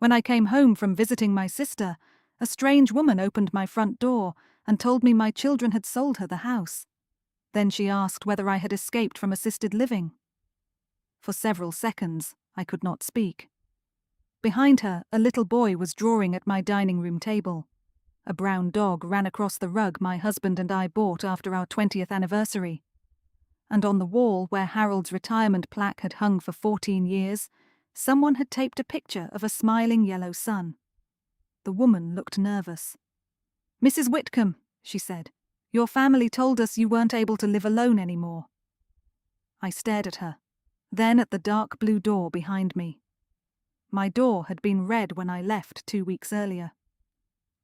When I came home from visiting my sister, a strange woman opened my front door and told me my children had sold her the house. Then she asked whether I had escaped from assisted living. For several seconds, I could not speak. Behind her, a little boy was drawing at my dining room table. A brown dog ran across the rug my husband and I bought after our 20th anniversary. And on the wall where Harold's retirement plaque had hung for 14 years, someone had taped a picture of a smiling yellow sun. The woman looked nervous. "Mrs. Whitcomb," she said, "your family told us you weren't able to live alone anymore." I stared at her, then at the dark blue door behind me. My door had been red when I left 2 weeks earlier.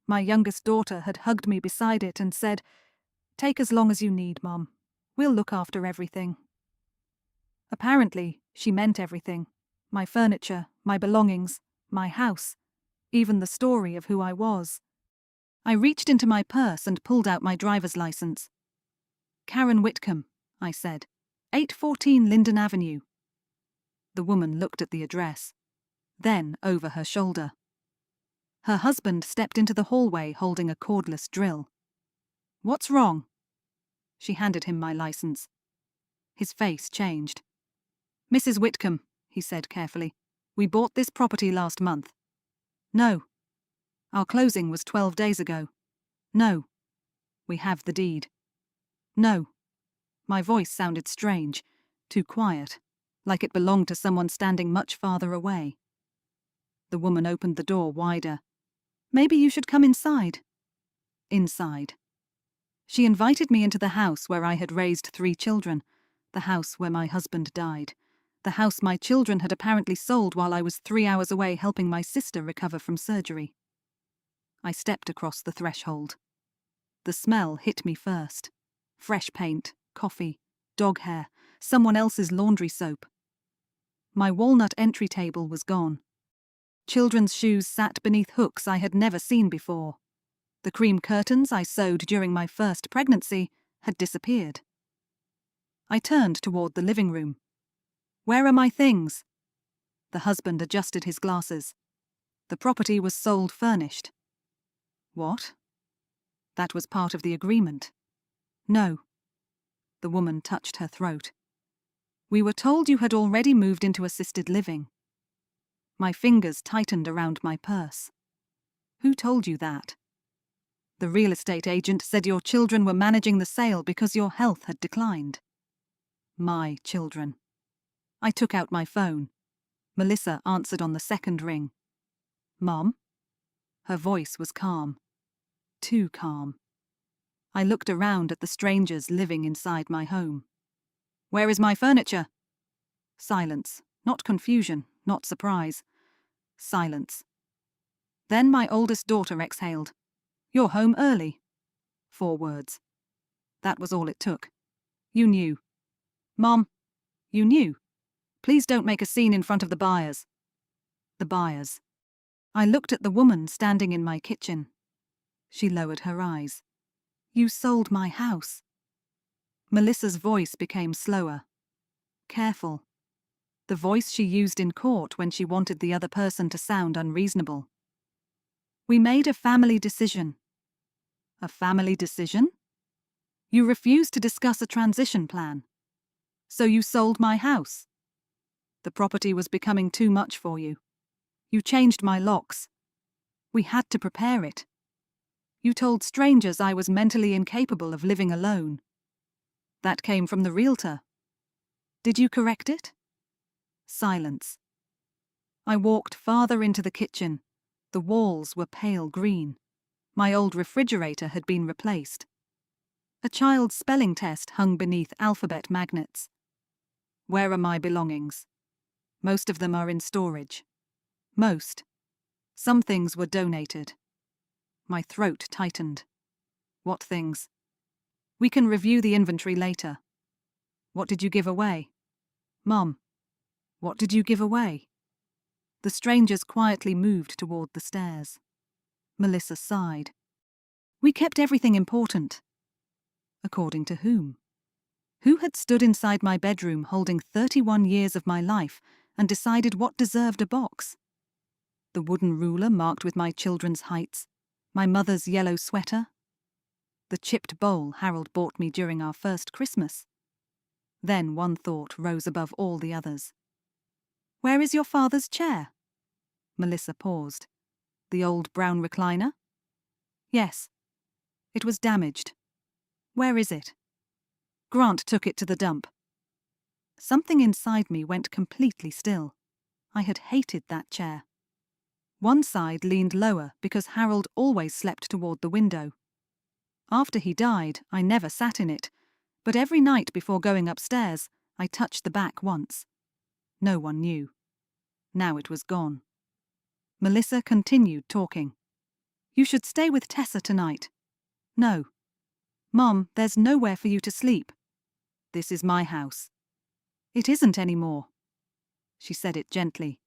My youngest daughter had hugged me beside it and said, "Take as long as you need, Mom. We'll look after everything." Apparently, she meant everything. My furniture, my belongings, my house, even the story of who I was. I reached into my purse and pulled out my driver's license. "Karen Whitcomb," I said, 814 Linden Avenue. The woman looked at the address, then over her shoulder. Her husband stepped into the hallway holding a cordless drill. "What's wrong?" She handed him my license. His face changed. "Mrs. Whitcomb," he said carefully, "we bought this property last month." "No." "Our closing was 12 days ago." "No." "We have the deed." "No." My voice sounded strange, too quiet, like it belonged to someone standing much farther away. The woman opened the door wider. "Maybe you should come inside." Inside. She invited me into the house where I had raised 3 children, the house where my husband died, the house my children had apparently sold while I was 3 hours away helping my sister recover from surgery. I stepped across the threshold. The smell hit me first. Fresh paint, coffee, dog hair, someone else's laundry soap. My walnut entry table was gone. Children's shoes sat beneath hooks I had never seen before. The cream curtains I sewed during my first pregnancy had disappeared. I turned toward the living room. "Where are my things?" The husband adjusted his glasses. The property was sold furnished. "What?" "That was part of the agreement." "No." The woman touched her throat. "We were told you had already moved into assisted living." My fingers tightened around my purse. "Who told you that?" "The real estate agent said your children were managing the sale because your health had declined." My children. I took out my phone. Melissa answered on the second ring. "Mom?" Her voice was calm. Too calm. I looked around at the strangers living inside my home. "Where is my furniture?" Silence. Not confusion, not surprise. Silence. Then my oldest daughter exhaled. "You're home early." 4 words. That was all it took. "You knew." "Mom, you knew. Please don't make a scene in front of the buyers." The buyers. I looked at the woman standing in my kitchen. She lowered her eyes. "You sold my house." Melissa's voice became slower. Careful. The voice she used in court when she wanted the other person to sound unreasonable. "We made a family decision." "A family decision?" "You refused to discuss a transition plan. So you sold my house." "The property was becoming too much for you. You changed my locks. We had to prepare it. You told strangers I was mentally incapable of living alone. That came from the realtor. Did you correct it?" Silence. I walked farther into the kitchen. The walls were pale green. My old refrigerator had been replaced. A child's spelling test hung beneath alphabet magnets. "Where are my belongings?" "Most of them are in storage." Most. Some things were donated. My throat tightened. "What things?" "We can review the inventory later." "What did you give away?" "Mom, what did you give away?" The strangers quietly moved toward the stairs. Melissa sighed. "We kept everything important." According to whom? Who had stood inside my bedroom holding 31 years of my life and decided what deserved a box? The wooden ruler marked with my children's heights, my mother's yellow sweater, the chipped bowl Harold bought me during our first Christmas. Then one thought rose above all the others. "Where is your father's chair?" Melissa paused. "The old brown recliner?" "Yes. It was damaged." "Where is it?" "Grant took it to the dump." Something inside me went completely still. I had hated that chair. One side leaned lower because Harold always slept toward the window. After he died, I never sat in it, but every night before going upstairs, I touched the back once. No one knew. Now it was gone. Melissa continued talking. "You should stay with Tessa tonight." "No." "Mom, there's nowhere for you to sleep." "This is my house." "It isn't anymore." She said it gently.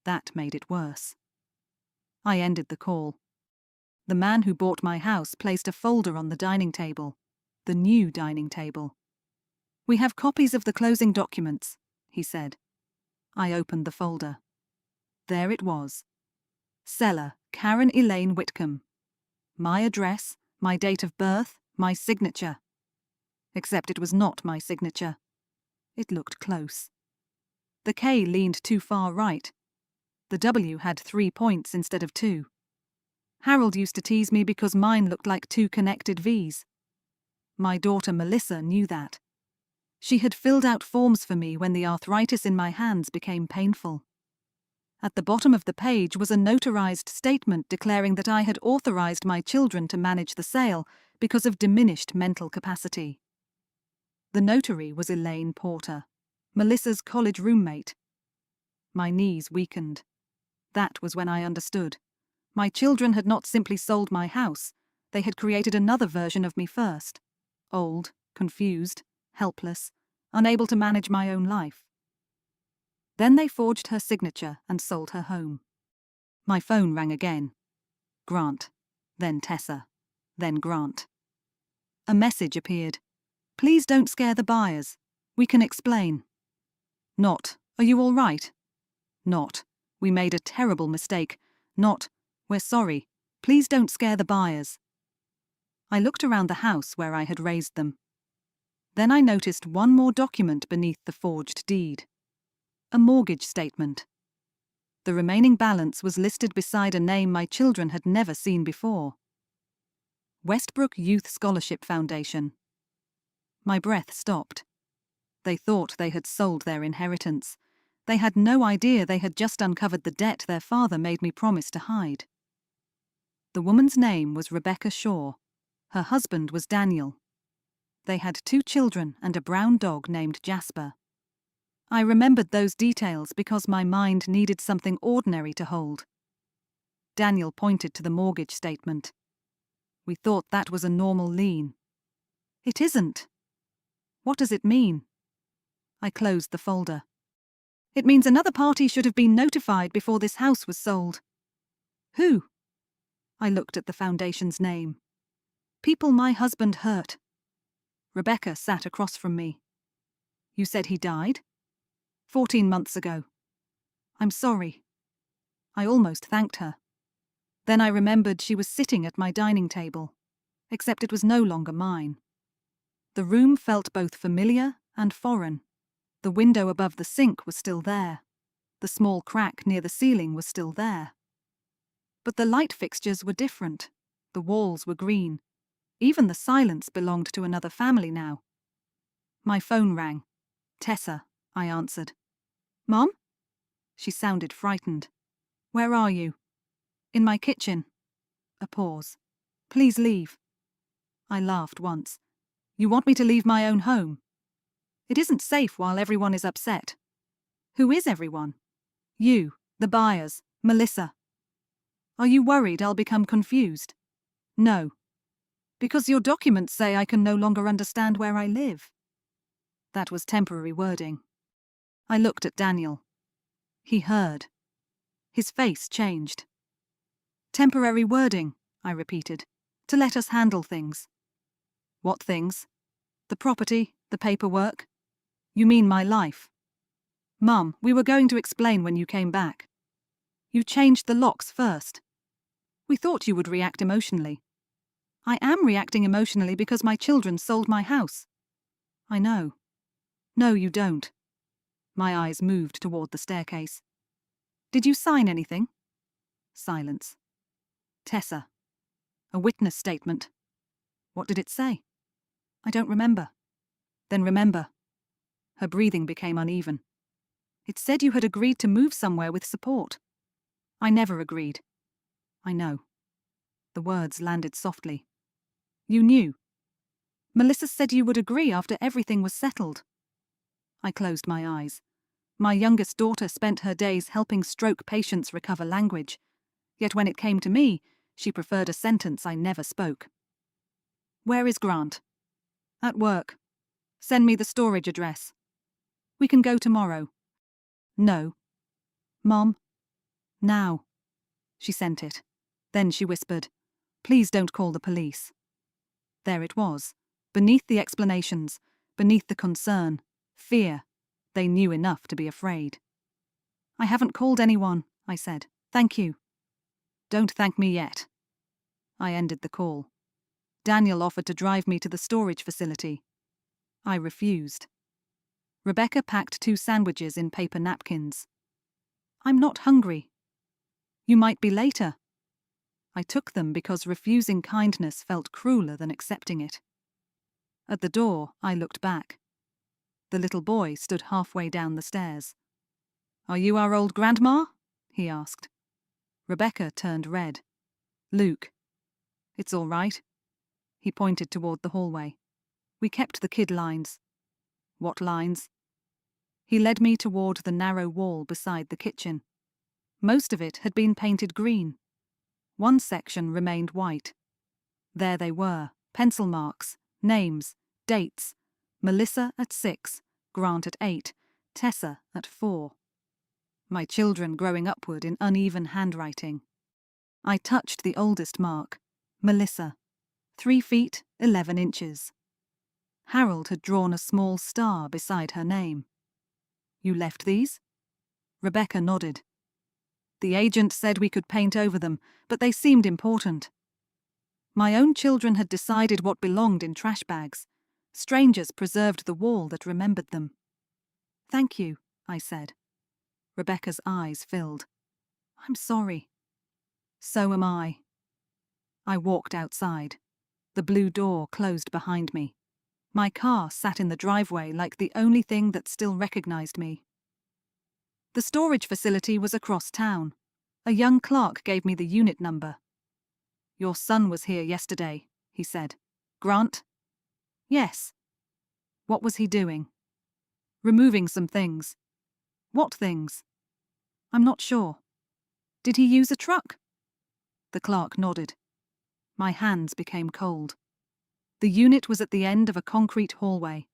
That made it worse. I ended the call. The man who bought my house placed a folder on the dining table, the new dining table. "We have copies of the closing documents," he said. I opened the folder. There it was. Seller, Karen Elaine Whitcomb. My address, my date of birth, my signature. Except it was not my signature. It looked close. The K leaned too far right. The W had 3 points instead of 2. Harold used to tease me because mine looked like 2 connected V's. My daughter Melissa knew that. She had filled out forms for me when the arthritis in my hands became painful. At the bottom of the page was a notarized statement declaring that I had authorized my children to manage the sale because of diminished mental capacity. The notary was Elaine Porter, Melissa's college roommate. My knees weakened. That was when I understood. My children had not simply sold my house, they had created another version of me first. Old, confused, helpless, unable to manage my own life. Then they forged her signature and sold her home. My phone rang again. Grant, then Tessa, then Grant. A message appeared. "Please don't scare the buyers. We can explain." Not, "Are you all right?" Not, "We made a terrible mistake." Not, "We're sorry. Please don't scare the buyers." I looked around the house where I had raised them. Then I noticed one more document beneath the forged deed. A mortgage statement. The remaining balance was listed beside a name my children had never seen before. Westbrook Youth Scholarship Foundation. My breath stopped. They thought they had sold their inheritance. They had no idea they had just uncovered the debt their father made me promise to hide. The woman's name was Rebecca Shaw. Her husband was Daniel. They had 2 children and a brown dog named Jasper. I remembered those details because my mind needed something ordinary to hold. Daniel pointed to the mortgage statement. "We thought that was a normal lien." "It isn't." "What does it mean?" I closed the folder. "It means another party should have been notified before this house was sold." "Who?" I looked at the foundation's name. "People my husband hurt." Rebecca sat across from me. "You said he died?" 14 months ago. "I'm sorry." I almost thanked her. Then I remembered she was sitting at my dining table, except it was no longer mine. The room felt both familiar and foreign. The window above the sink was still there. The small crack near the ceiling was still there. But the light fixtures were different. The walls were green. Even the silence belonged to another family now. My phone rang. "Tessa," I answered. "Mom?" She sounded frightened. "Where are you?" "In my kitchen." A pause. "Please leave." I laughed once. "You want me to leave my own home?" "It isn't safe while everyone is upset." "Who is everyone?" "You, the buyers, Melissa." "Are you worried I'll become confused?" "No." "Because your documents say I can no longer understand where I live." That was temporary wording. I looked at Daniel. He heard. His face changed. "Temporary wording," I repeated, "to let us handle things." "What things?" "The property, the paperwork." "You mean my life?" "Mum, we were going to explain when you came back." You changed the locks first. We thought you would react emotionally. I am reacting emotionally because my children sold my house. I know. No, you don't. My eyes moved toward the staircase. Did you sign anything? Silence. Tessa. A witness statement. What did it say? I don't remember. Then remember. Her breathing became uneven. It said you had agreed to move somewhere with support. I never agreed. I know. The words landed softly. You knew. Melissa said you would agree after everything was settled. I closed my eyes. My youngest daughter spent her days helping stroke patients recover language. Yet when it came to me, she preferred a sentence I never spoke. Where is Grant? At work. Send me the storage address. We can go tomorrow. No. Mom? Now. She sent it. Then she whispered, Please don't call the police. There it was. Beneath the explanations, beneath the concern, fear, they knew enough to be afraid. I haven't called anyone, I said. Thank you. Don't thank me yet. I ended the call. Daniel offered to drive me to the storage facility. I refused. Rebecca packed 2 sandwiches in paper napkins. I'm not hungry. You might be later. I took them because refusing kindness felt crueler than accepting it. At the door, I looked back. The little boy stood halfway down the stairs. Are you our old grandma? He asked. Rebecca turned red. Luke. It's all right. He pointed toward the hallway. We kept the kid lines. What lines? He led me toward the narrow wall beside the kitchen. Most of it had been painted green. One section remained white. There they were, pencil marks, names, dates. Melissa at 6, Grant at 8, Tessa at 4. My children growing upward in uneven handwriting. I touched the oldest mark, Melissa, 3 feet 11 inches. Harold had drawn a small star beside her name. You left these? Rebecca nodded. The agent said we could paint over them, but they seemed important. My own children had decided what belonged in trash bags. Strangers preserved the wall that remembered them. Thank you, I said. Rebecca's eyes filled. I'm sorry. So am I. I walked outside. The blue door closed behind me. My car sat in the driveway like the only thing that still recognized me. The storage facility was across town. A young clerk gave me the unit number. Your son was here yesterday, he said. Grant? Yes. What was he doing? Removing some things. What things? I'm not sure. Did he use a truck? The clerk nodded. My hands became cold. The unit was at the end of a concrete hallway.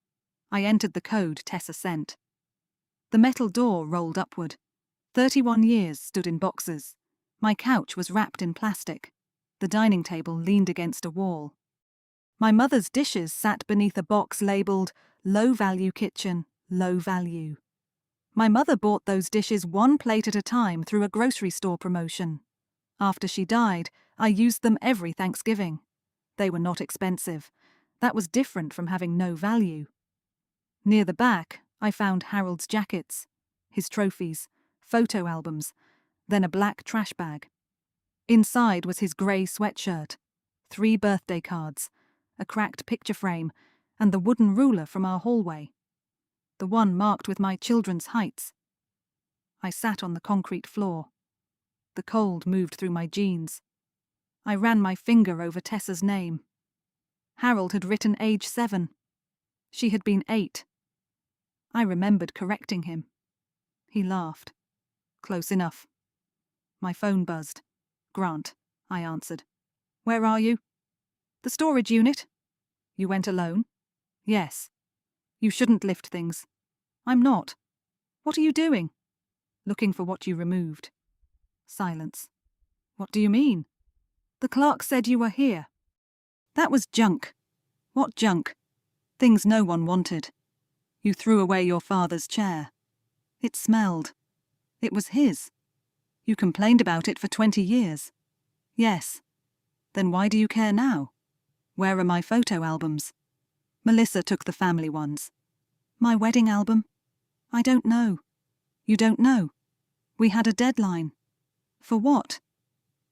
I entered the code Tessa sent. The metal door rolled upward. 31 years stood in boxes. My couch was wrapped in plastic. The dining table leaned against a wall. My mother's dishes sat beneath a box labelled Low Value Kitchen, Low Value. My mother bought those dishes 1 plate at a time through a grocery store promotion. After she died, I used them every Thanksgiving. They were not expensive. That was different from having no value. Near the back, I found Harold's jackets, his trophies, photo albums, then a black trash bag. Inside was his grey sweatshirt, 3 birthday cards, a cracked picture frame, and the wooden ruler from our hallway. The one marked with my children's heights. I sat on the concrete floor. The cold moved through my jeans. I ran my finger over Tessa's name. Harold had written age 7. She had been 8. I remembered correcting him. He laughed. Close enough. My phone buzzed. Grant, I answered. Where are you? The storage unit. You went alone? Yes. You shouldn't lift things. I'm not. What are you doing? Looking for what you removed. Silence. What do you mean? The clerk said you were here. That was junk. What junk? Things no one wanted. You threw away your father's chair. It smelled. It was his. You complained about it for 20 years. Yes. Then why do you care now? Where are my photo albums? Melissa took the family ones. My wedding album? I don't know. You don't know? We had a deadline. For what?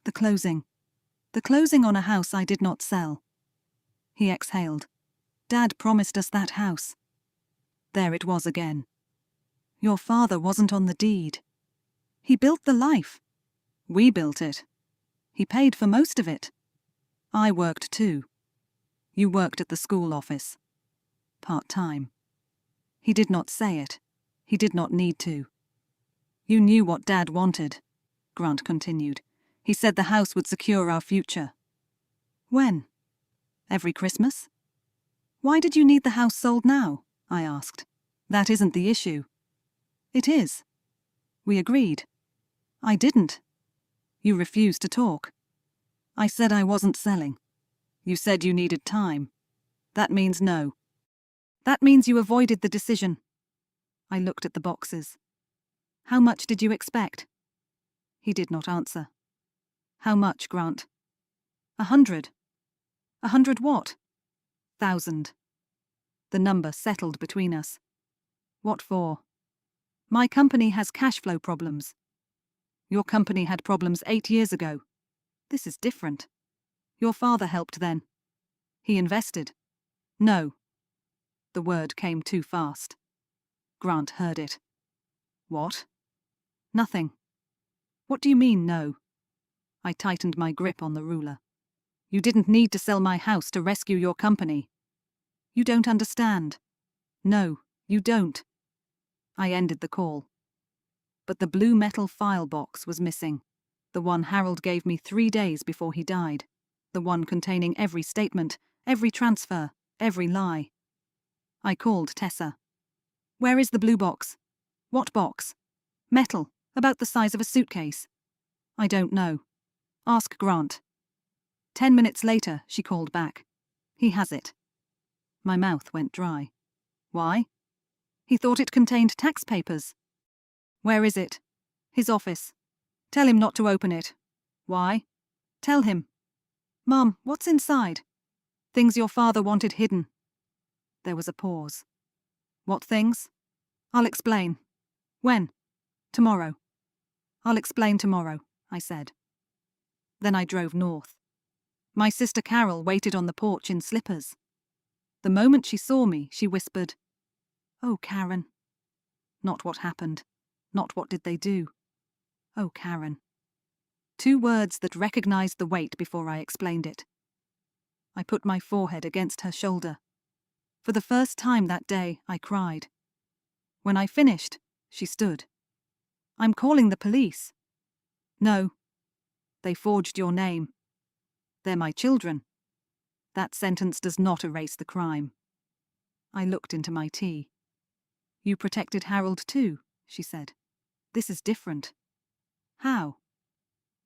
The closing. The closing on a house I did not sell. He exhaled. Dad promised us that house. There it was again. Your father wasn't on the deed. He built the life. We built it. He paid for most of it. I worked too. You worked at the school office. Part-time. He did not say it. He did not need to. You knew what Dad wanted, Grant continued. He said the house would secure our future. When? Every Christmas? Why did you need the house sold now? I asked. That isn't the issue. It is. We agreed. I didn't. You refused to talk. I said I wasn't selling. You said you needed time. That means no. That means you avoided the decision. I looked at the boxes. How much did you expect? He did not answer. How much, Grant? 100. 100 what? 1,000. The number settled between us. What for? My company has cash flow problems. Your company had problems 8 years ago. This is different. Your father helped then. He invested. No. The word came too fast. Grant heard it. What? Nothing. What do you mean, no? I tightened my grip on the ruler. You didn't need to sell my house to rescue your company. You don't understand. No, you don't. I ended the call. But the blue metal file box was missing. The one Harold gave me 3 days before he died. The one containing every statement, every transfer, every lie. I called Tessa. Where is the blue box? What box? Metal, about the size of a suitcase. I don't know. Ask Grant. 10 minutes later, she called back. He has it. My mouth went dry. Why? He thought it contained tax papers. Where is it? His office. Tell him not to open it. Why? Tell him. Mum, what's inside? Things your father wanted hidden. There was a pause. What things? I'll explain. When? Tomorrow. I'll explain tomorrow, I said. Then I drove north. My sister Carol waited on the porch in slippers. The moment she saw me, she whispered, "Oh, Karen." Not what happened. Not what did they do. Oh, Karen. 2 words that recognized the weight before I explained it. I put my forehead against her shoulder. For the first time that day, I cried. When I finished, she stood. I'm calling the police. No. They forged your name. They're my children. That sentence does not erase the crime. I looked into my tea. You protected Harold too, she said. This is different. How?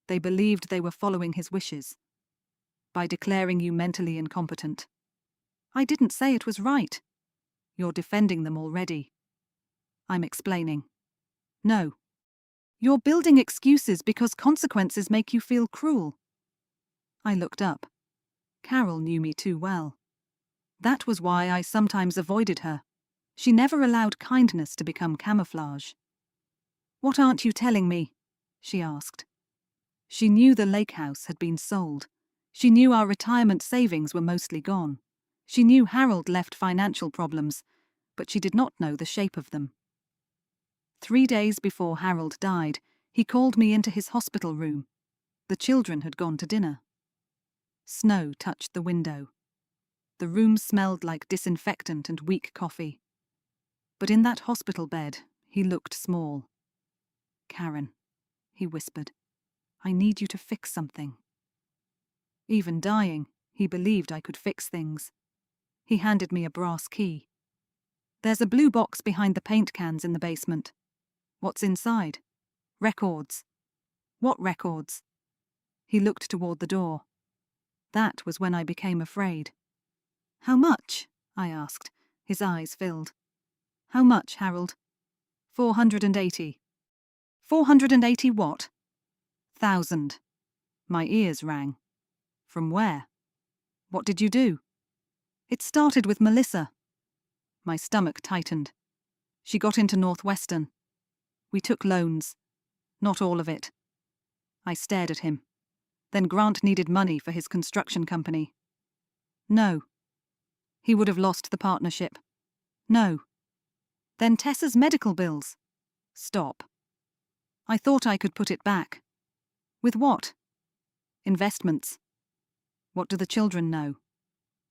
They believed they were following his wishes. By declaring you mentally incompetent. I didn't say it was right. You're defending them already. I'm explaining. No. You're building excuses because consequences make you feel cruel. I looked up. Carol knew me too well. That was why I sometimes avoided her. She never allowed kindness to become camouflage. What aren't you telling me? She asked. She knew the lake house had been sold. She knew our retirement savings were mostly gone. She knew Harold left financial problems, but she did not know the shape of them. 3 days before Harold died, he called me into his hospital room. The children had gone to dinner. Snow touched the window. The room smelled like disinfectant and weak coffee. But in that hospital bed, he looked small. Karen, he whispered, I need you to fix something. Even dying, he believed I could fix things. He handed me a brass key. There's a blue box behind the paint cans in the basement. What's inside? Records. What records? He looked toward the door. That was when I became afraid. How much? I asked. His eyes filled. How much, Harold? 480. 480 what? 1,000. My ears rang. From where? What did you do? It started with Melissa. My stomach tightened. She got into Northwestern. We took loans. Not all of it. I stared at him. Then Grant needed money for his construction company. No. He would have lost the partnership. No. Then Tessa's medical bills. Stop. I thought I could put it back. With what? Investments. What do the children know?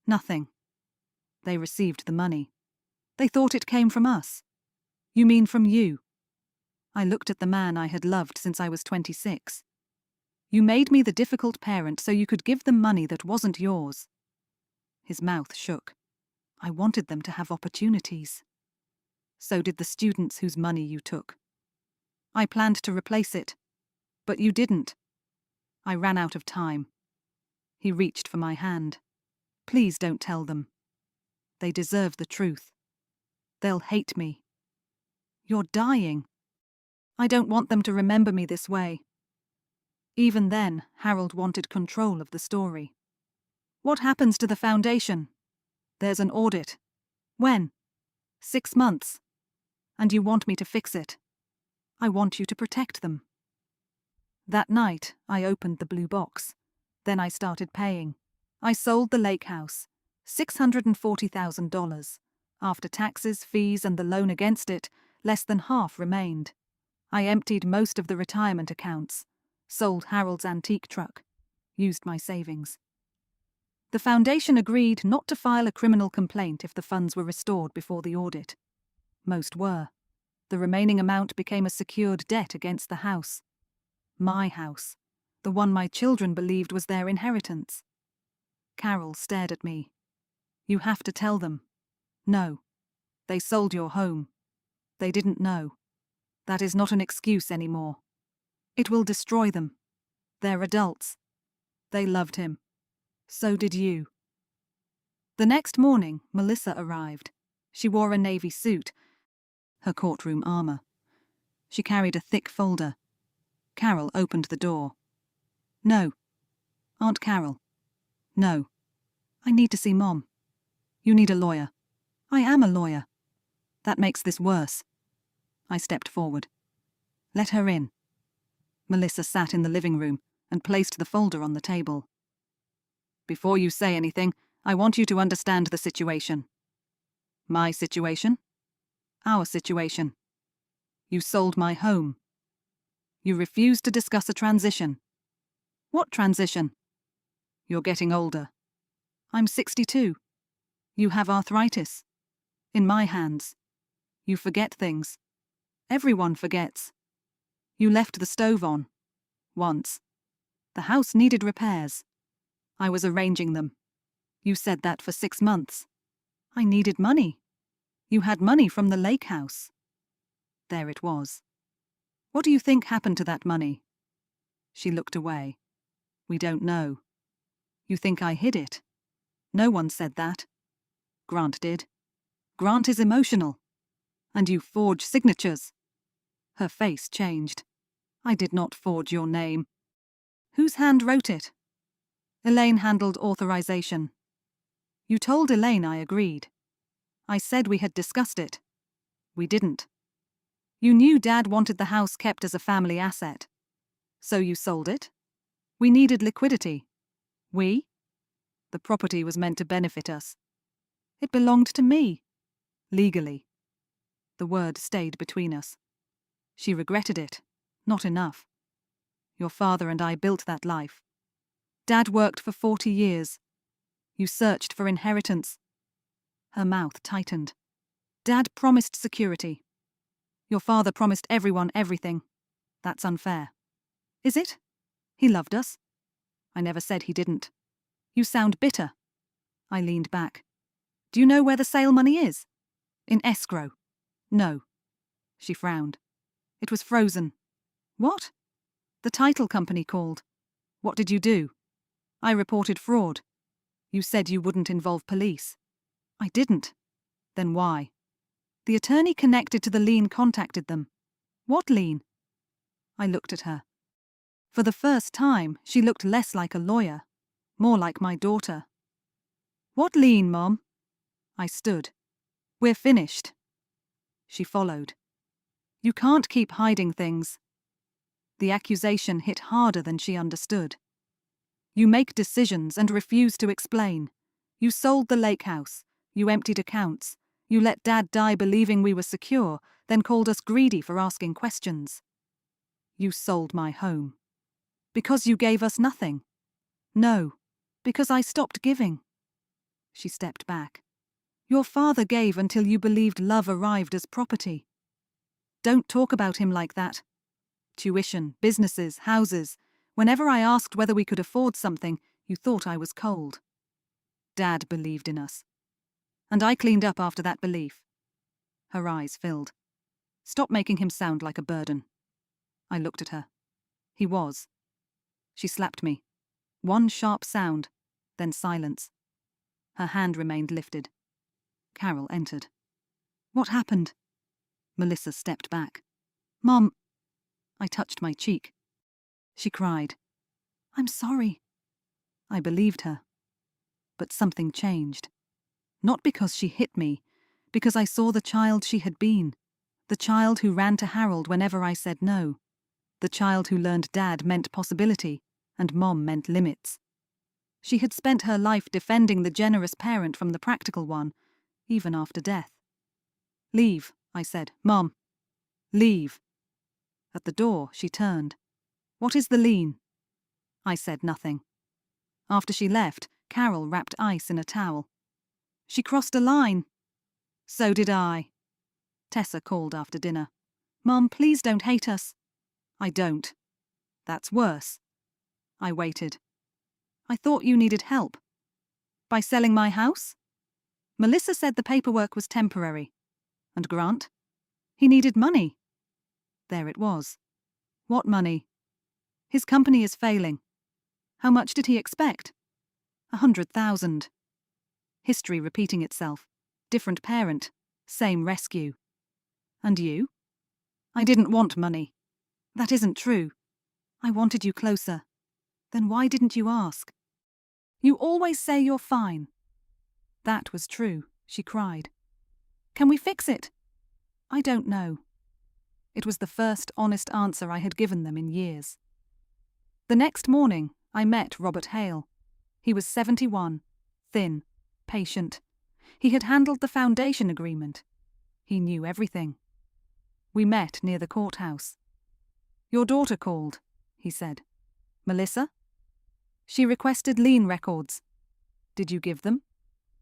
Nothing. They received the money. They thought it came from us. You mean from you? I looked at the man I had loved since I was 26. You made me the difficult parent so you could give them money that wasn't yours. His mouth shook. I wanted them to have opportunities. So did the students whose money you took. I planned to replace it, but you didn't. I ran out of time. He reached for my hand. Please don't tell them. They deserve the truth. They'll hate me. You're dying. I don't want them to remember me this way. Even then, Harold wanted control of the story. What happens to the foundation? There's an audit. When? 6 months. And you want me to fix it. I want you to protect them. That night, I opened the blue box. Then I started paying. I sold the lake house. $640,000. After taxes, fees, and the loan against it, less than half remained. I emptied most of the retirement accounts. Sold Harold's antique truck. Used my savings. The foundation agreed not to file a criminal complaint if the funds were restored before the audit. Most were. The remaining amount became a secured debt against the house. My house. The one my children believed was their inheritance. Carol stared at me. You have to tell them. No. They sold your home. They didn't know. That is not an excuse anymore. It will destroy them. They're adults. They loved him. So did you. The next morning, Melissa arrived. She wore a navy suit, her courtroom armor. She carried a thick folder. Carol opened the door. No. Aunt Carol. No. I need to see Mom. You need a lawyer. I am a lawyer. That makes this worse. I stepped forward. Let her in. Melissa sat in the living room and placed the folder on the table. Before you say anything, I want you to understand the situation. My situation? Our situation. You sold my home. You refused to discuss a transition. What transition? You're getting older. I'm 62. You have arthritis. In my hands. You forget things. Everyone forgets. You left the stove on. Once. The house needed repairs. I was arranging them. You said that for 6 months. I needed money. You had money from the lake house. There it was. What do you think happened to that money? She looked away. We don't know. You think I hid it? No one said that. Grant did. Grant is emotional. And you forge signatures. Her face changed. I did not forge your name. Whose hand wrote it? Elaine handled authorization. You told Elaine I agreed. I said we had discussed it. We didn't. You knew Dad wanted the house kept as a family asset. So you sold it? We needed liquidity. We? The property was meant to benefit us. It belonged to me. Legally. The word stayed between us. She regretted it. Not enough. Your father and I built that life. Dad worked for 40 years. You searched for inheritance. Her mouth tightened. Dad promised security. Your father promised everyone everything. That's unfair. Is it? He loved us. I never said he didn't. You sound bitter. I leaned back. Do you know where the sale money is? In escrow. No. She frowned. It was frozen. What? The title company called. What did you do? I reported fraud. You said you wouldn't involve police. I didn't. Then why? The attorney connected to the lien contacted them. What lien? I looked at her. For the first time, she looked less like a lawyer, more like my daughter. "What lien, Mom?" I stood. "We're finished." She followed. "You can't keep hiding things." The accusation hit harder than she understood. "You make decisions and refuse to explain. You sold the lake house. You emptied accounts. You let Dad die believing we were secure, then called us greedy for asking questions. You sold my home. Because you gave us nothing. No, because I stopped giving." She stepped back. "Your father gave until you believed love arrived as property. Don't talk about him like that. Tuition, businesses, houses. Whenever I asked whether we could afford something, you thought I was cold. Dad believed in us. And I cleaned up after that belief." Her eyes filled. "Stop making him sound like a burden." I looked at her. He was. She slapped me. One sharp sound, then silence. Her hand remained lifted. Carol entered. "What happened?" Melissa stepped back. "Mom." I touched my cheek. She cried. "I'm sorry." I believed her. But something changed. Not because she hit me, because I saw the child she had been. The child who ran to Harold whenever I said no. The child who learned Dad meant possibility, and Mom meant limits. She had spent her life defending the generous parent from the practical one, even after death. "Leave," I said. "Mom. Leave." At the door, she turned. "What is the lien?" I said nothing. After she left, Carol wrapped ice in a towel. "She crossed a line." "So did I." Tessa called after dinner. "Mom, please don't hate us." "I don't. That's worse." I waited. "I thought you needed help." "By selling my house?" "Melissa said the paperwork was temporary." "And Grant?" "He needed money." There it was. "What money?" "His company is failing." "How much did he expect?" "100,000. History repeating itself. Different parent. Same rescue. "And you?" "I didn't want money." "That isn't true." "I wanted you closer." "Then why didn't you ask?" "You always say you're fine." That was true. She cried. "Can we fix it?" "I don't know." It was the first honest answer I had given them in years. The next morning, I met Robert Hale. He was 71, thin, patient. He had handled the foundation agreement. He knew everything. We met near the courthouse. "Your daughter called," he said. "Melissa?" "She requested lien records." "Did you give them?"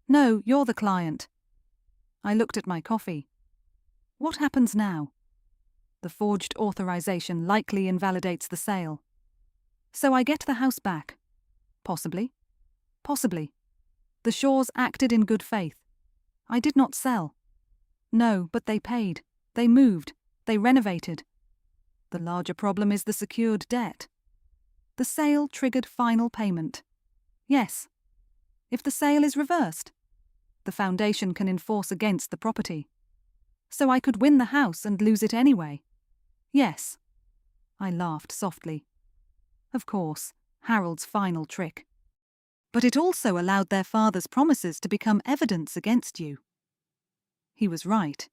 "No, you're the client." I looked at my coffee. "What happens now?" "The forged authorization likely invalidates the sale." "So I get the house back?" "Possibly." "Possibly. The Shaws acted in good faith. I did not sell." "No, but they paid. They moved. They renovated." "The larger problem is the secured debt." "The sale triggered final payment." "Yes." "If the sale is reversed?" "The foundation can enforce against the property." "So I could win the house and lose it anyway?" "Yes." I laughed softly. Of course, Harold's final trick. But it also allowed their father's promises to become evidence against you. He was right.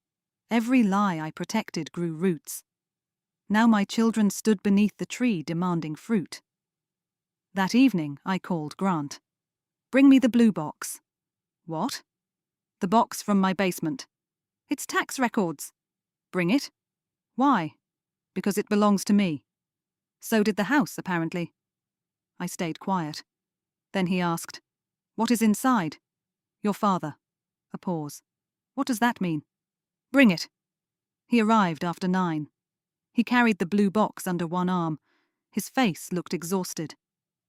Every lie I protected grew roots. Now my children stood beneath the tree demanding fruit. That evening, I called Grant. "Bring me the blue box." "What?" "The box from my basement." "It's tax records." "Bring it." "Why?" "Because it belongs to me." "So did the house, apparently." I stayed quiet. Then he asked, "What is inside?" "Your father." A pause. "What does that mean?" "Bring it." He arrived after 9. He carried the blue box under one arm. His face looked exhausted.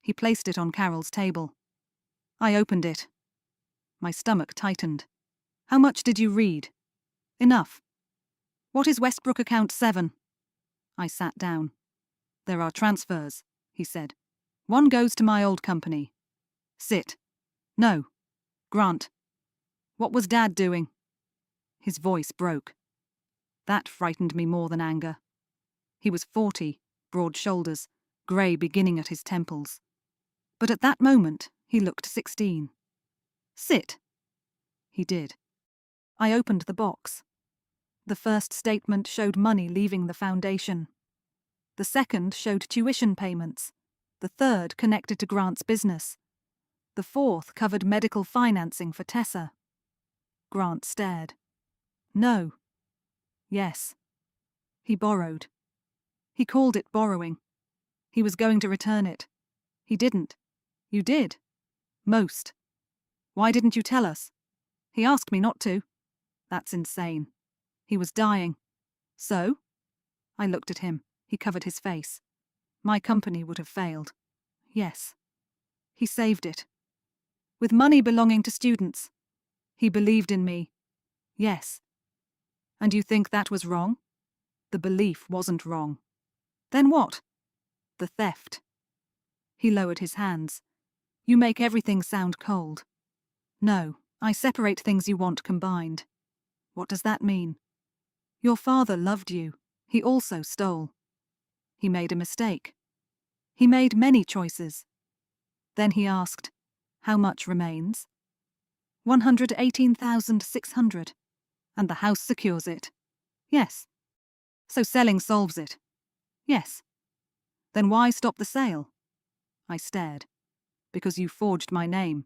He placed it on Carol's table. I opened it. My stomach tightened. "How much did you read?" "Enough." "What is Westbrook account 7? I sat down. "There are transfers," he said. "One goes to my old company." "Sit." "No." "Grant." "What was Dad doing?" His voice broke. That frightened me more than anger. He was 40, broad shoulders, grey beginning at his temples. But at that moment, he looked 16. Sit. He did. I opened the box. The first statement showed money leaving the foundation. The second showed tuition payments. The third connected to Grant's business. The fourth covered medical financing for Tessa. Grant stared. No. Yes. He borrowed. He called it borrowing. He was going to return it. He didn't. You did. Most. Why didn't you tell us? He asked me not to. That's insane. He was dying. So? I looked at him. He covered his face. My company would have failed. Yes. He saved it. With money belonging to students. He believed in me. Yes. And you think that was wrong? The belief wasn't wrong. Then what? The theft. He lowered his hands. You make everything sound cold. No, I separate things you want combined. What does that mean? Your father loved you. He also stole. He made a mistake. He made many choices. Then he asked, how much remains? 118,600. And the house secures it. Yes. So selling solves it. Yes. Then why stop the sale? I stared. Because you forged my name.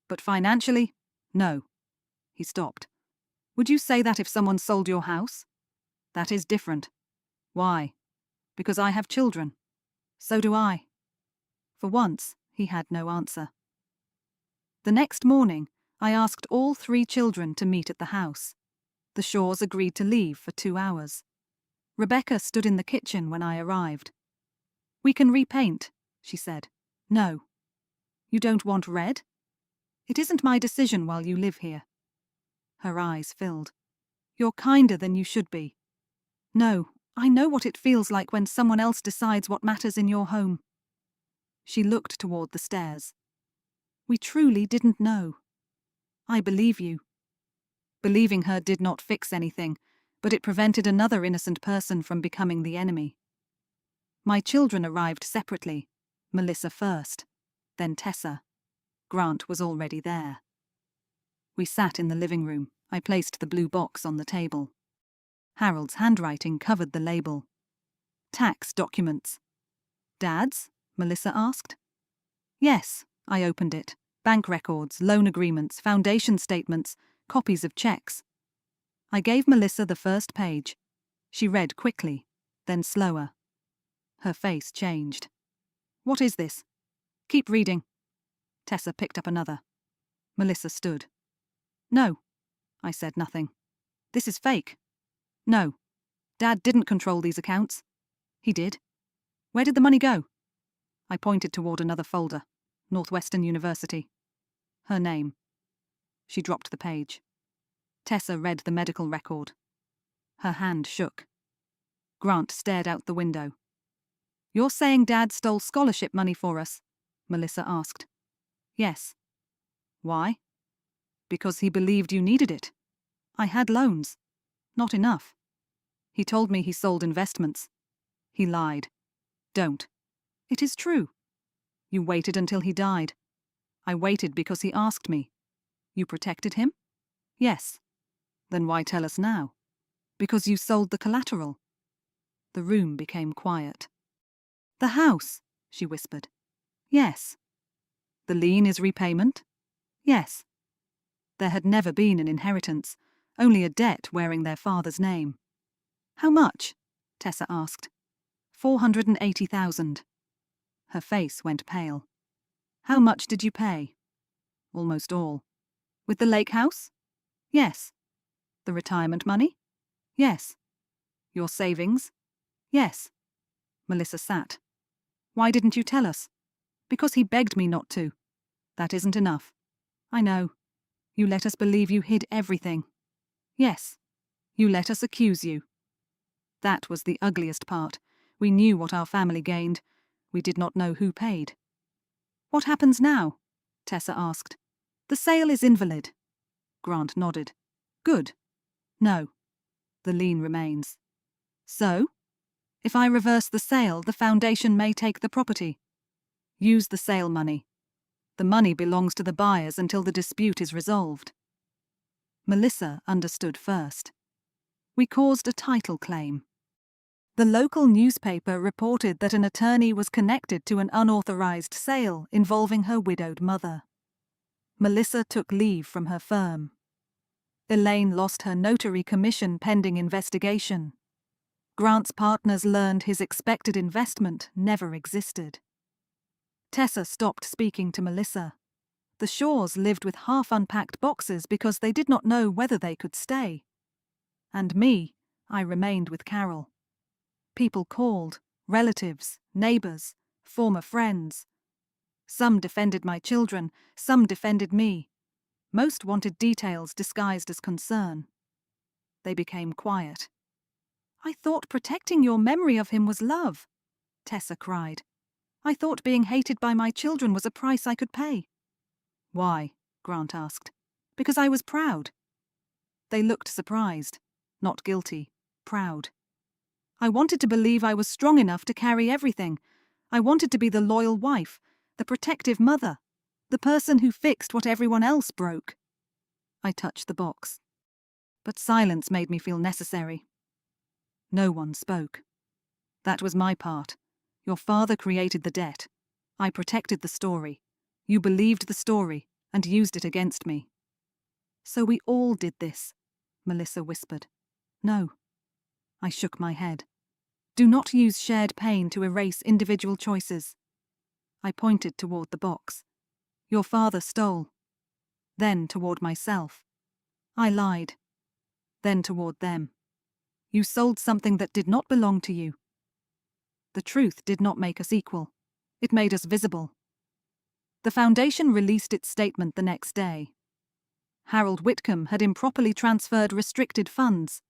But financially, no. He stopped. Would you say that if someone sold your house? That is different. Why? Because I have children. So do I. For once, he had no answer. The next morning, I asked all 3 children to meet at the house. The Shaws agreed to leave for 2 hours. Rebecca stood in the kitchen when I arrived. We can repaint, she said. No. You don't want red? It isn't my decision while you live here. Her eyes filled. You're kinder than you should be. No, I know what it feels like when someone else decides what matters in your home. She looked toward the stairs. We truly didn't know. I believe you. Believing her did not fix anything, but it prevented another innocent person from becoming the enemy. My children arrived separately, Melissa first, then Tessa. Grant was already there. We sat in the living room. I placed the blue box on the table. Harold's handwriting covered the label. Tax documents. Dad's? Melissa asked. Yes, I opened it. Bank records, loan agreements, foundation statements, copies of checks. I gave Melissa the first page. She read quickly, then slower. Her face changed. What is this? Keep reading. Tessa picked up another. Melissa stood. No. I said nothing. This is fake. No. Dad didn't control these accounts. He did. Where did the money go? I pointed toward another folder. Northwestern University. Her name. She dropped the page. Tessa read the medical record. Her hand shook. Grant stared out the window. You're saying Dad stole scholarship money for us? Melissa asked. Yes. Why? Because he believed you needed it. I had loans. Not enough. He told me he sold investments. He lied. Don't. It is true. You waited until he died. I waited because he asked me. You protected him? Yes. Then why tell us now? Because you sold the collateral. The room became quiet. The house, she whispered. Yes. The lien is repayment? Yes. There had never been an inheritance, only a debt wearing their father's name. How much? Tessa asked. 480,000. Her face went pale. How much did you pay? Almost all. With the lake house? Yes. The retirement money? Yes. Your savings? Yes. Melissa sat. Why didn't you tell us? Because he begged me not to. That isn't enough. I know. You let us believe you hid everything. Yes. You let us accuse you. That was the ugliest part. We knew what our family gained. We did not know who paid. What happens now? Tessa asked. The sale is invalid. Grant nodded. Good. No. The lien remains. So? If I reverse the sale, the foundation may take the property. Use the sale money. The money belongs to the buyers until the dispute is resolved. Melissa understood first. We caused a title claim. The local newspaper reported that an attorney was connected to an unauthorized sale involving her widowed mother. Melissa took leave from her firm. Elaine lost her notary commission pending investigation. Grant's partners learned his expected investment never existed. Tessa stopped speaking to Melissa. The Shaws lived with half-unpacked boxes because they did not know whether they could stay. And me, I remained with Carol. People called, relatives, neighbours, former friends. Some defended my children, some defended me. Most wanted details disguised as concern. They became quiet. I thought protecting your memory of him was love, Tessa cried. I thought being hated by my children was a price I could pay. Why? Grant asked. Because I was proud. They looked surprised, not guilty, proud. I wanted to believe I was strong enough to carry everything. I wanted to be the loyal wife, the protective mother, the person who fixed what everyone else broke. I touched the box. But silence made me feel necessary. No one spoke. That was my part. Your father created the debt. I protected the story. You believed the story and used it against me. So we all did this, Melissa whispered. No. I shook my head. Do not use shared pain to erase individual choices. I pointed toward the box. Your father stole. Then toward myself. I lied. Then toward them. You sold something that did not belong to you. The truth did not make us equal. It made us visible. The Foundation released its statement the next day. Harold Whitcomb had improperly transferred restricted funds.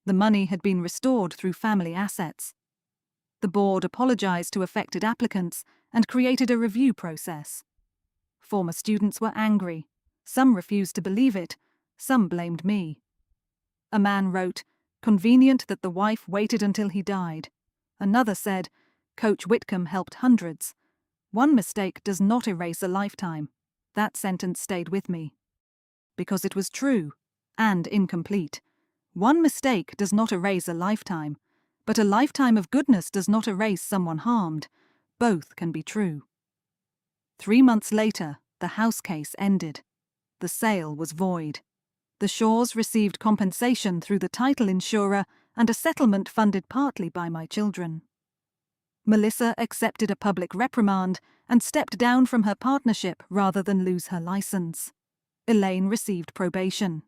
The money had been restored through family assets. The board apologized to affected applicants and created a review process. Former students were angry. Some refused to believe it. Some blamed me. A man wrote, "Convenient that the wife waited until he died." Another said, "Coach Whitcomb helped hundreds. One mistake does not erase a lifetime." That sentence stayed with me. Because it was true and incomplete. One mistake does not erase a lifetime, but a lifetime of goodness does not erase someone harmed. Both can be true. 3 months later, the house case ended. The sale was void. The Shaws received compensation through the title insurer and a settlement funded partly by my children. Melissa accepted a public reprimand and stepped down from her partnership rather than lose her license. Elaine received probation.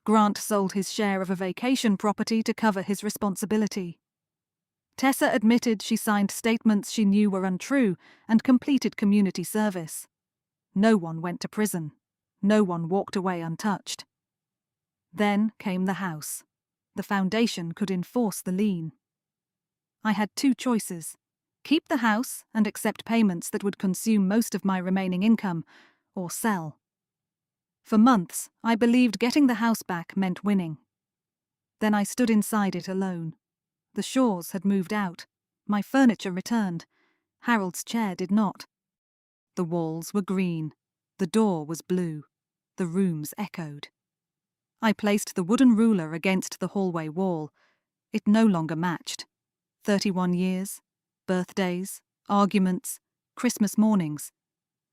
Grant sold his share of a vacation property to cover his responsibility. Tessa admitted she signed statements she knew were untrue and completed community service. No one went to prison. No one walked away untouched. Then came the house. The Foundation could enforce the lien. I had 2 choices: keep the house and accept payments that would consume most of my remaining income, or sell. For months, I believed getting the house back meant winning. Then I stood inside it alone. The Shaws had moved out. My furniture returned. Harold's chair did not. The walls were green. The door was blue. The rooms echoed. I placed the wooden ruler against the hallway wall. It no longer matched. 31 years, birthdays, arguments, Christmas mornings.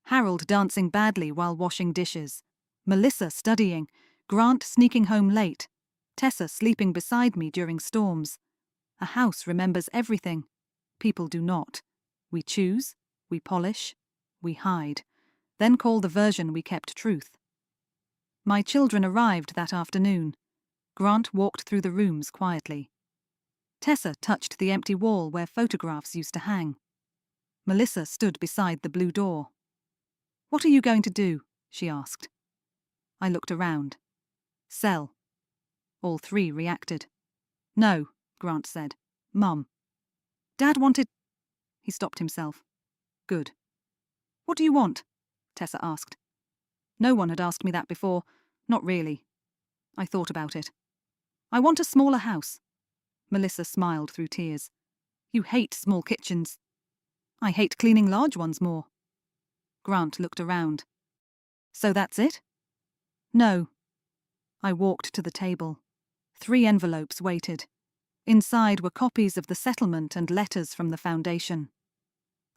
Harold dancing badly while washing dishes. Melissa studying, Grant sneaking home late, Tessa sleeping beside me during storms. A house remembers everything. People do not. We choose, we polish, we hide, then call the version we kept truth. My children arrived that afternoon. Grant walked through the rooms quietly. Tessa touched the empty wall where photographs used to hang. Melissa stood beside the blue door. "What are you going to do?" she asked. I looked around. "Sell." All 3 reacted. "No," Grant said. "Mum." "Dad wanted—" He stopped himself. "Good." "What do you want?" Tessa asked. No one had asked me that before. Not really. I thought about it. "I want a smaller house." Melissa smiled through tears. You hate small kitchens. I hate cleaning large ones more. Grant looked around. So that's it? No. I walked to the table. 3 envelopes waited. Inside were copies of the settlement and letters from the foundation.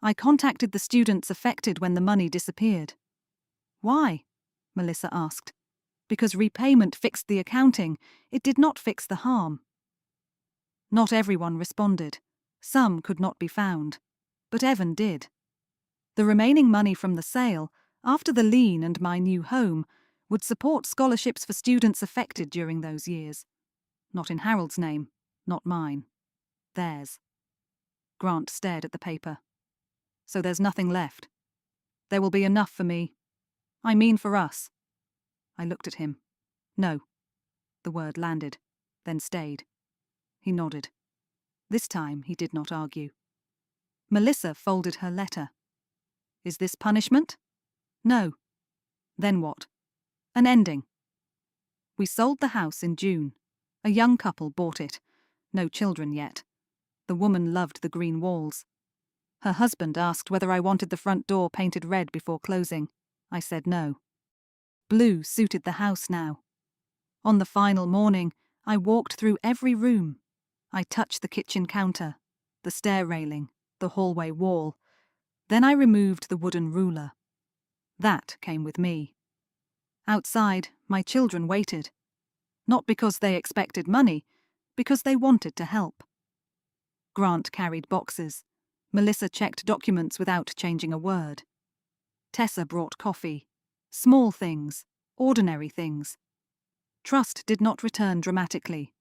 I contacted the students affected when the money disappeared. Why? Melissa asked. Because repayment fixed the accounting, it did not fix the harm. Not everyone responded. Some could not be found. But Evan did. The remaining money from the sale, after the lien and my new home, would support scholarships for students affected during those years. Not in Harold's name, not mine. Theirs. Grant stared at the paper. So there's nothing left. There will be enough for me. I mean for us. I looked at him. No. The word landed, then stayed. He nodded. This time he did not argue. Melissa folded her letter. Is this punishment? No. Then what? An ending. We sold the house in June. A young couple bought it. No children yet. The woman loved the green walls. Her husband asked whether I wanted the front door painted red before closing. I said no. Blue suited the house now. On the final morning, I walked through every room. I touched the kitchen counter, the stair railing, the hallway wall. Then I removed the wooden ruler. That came with me. Outside, my children waited. Not because they expected money, because they wanted to help. Grant carried boxes. Melissa checked documents without changing a word. Tessa brought coffee. Small things, ordinary things. Trust did not return dramatically.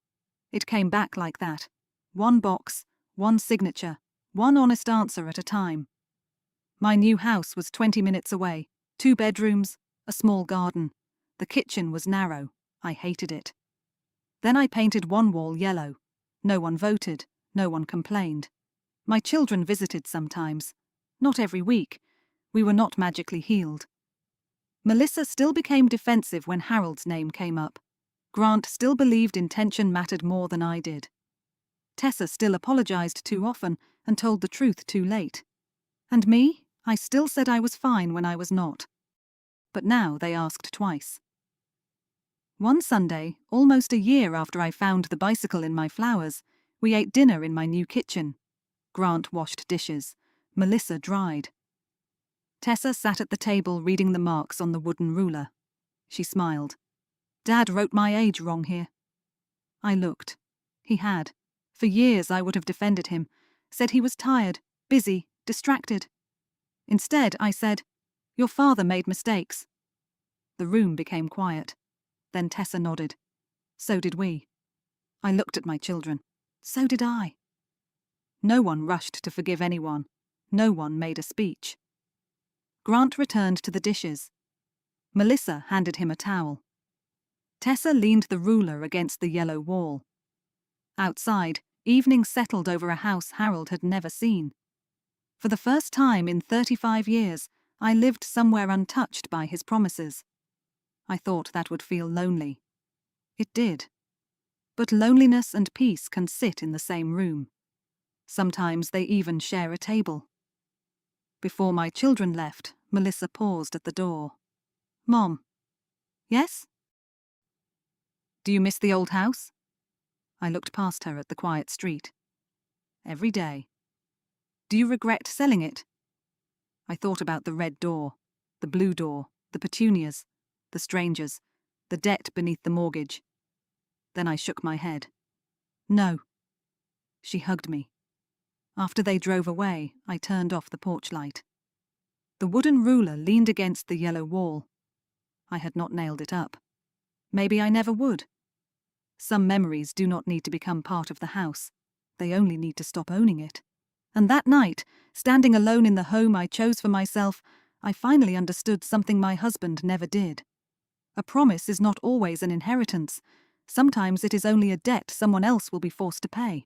It came back like that. 1 box, 1 signature, 1 honest answer at a time. My new house was 20 minutes away. 2 bedrooms, a small garden. The kitchen was narrow. I hated it. Then I painted 1 wall yellow. No one voted. No one complained. My children visited sometimes. Not every week. We were not magically healed. Melissa still became defensive when Harold's name came up. Grant still believed intention mattered more than I did. Tessa still apologized too often and told the truth too late. And me? I still said I was fine when I was not. But now they asked twice. One Sunday, almost a year after I found the bicycle in my flowers, we ate dinner in my new kitchen. Grant washed dishes. Melissa dried. Tessa sat at the table reading the marks on the wooden ruler. She smiled. Dad wrote my age wrong here. I looked. He had. For years I would have defended him, said he was tired, busy, distracted. Instead, I said, your father made mistakes. The room became quiet. Then Tessa nodded. So did we. I looked at my children. So did I. No one rushed to forgive anyone. No one made a speech. Grant returned to the dishes. Melissa handed him a towel. Tessa leaned the ruler against the yellow wall. Outside, evening settled over a house Harold had never seen. For the first time in 35 years, I lived somewhere untouched by his promises. I thought that would feel lonely. It did. But loneliness and peace can sit in the same room. Sometimes they even share a table. Before my children left, Melissa paused at the door. Mom. Yes? Do you miss the old house? I looked past her at the quiet street. Every day. Do you regret selling it? I thought about the red door, the blue door, the petunias, the strangers, the debt beneath the mortgage. Then I shook my head. No. She hugged me. After they drove away, I turned off the porch light. The wooden ruler leaned against the yellow wall. I had not nailed it up. Maybe I never would. Some memories do not need to become part of the house. They only need to stop owning it. And that night, standing alone in the home I chose for myself, I finally understood something my husband never did. A promise is not always an inheritance. Sometimes it is only a debt someone else will be forced to pay.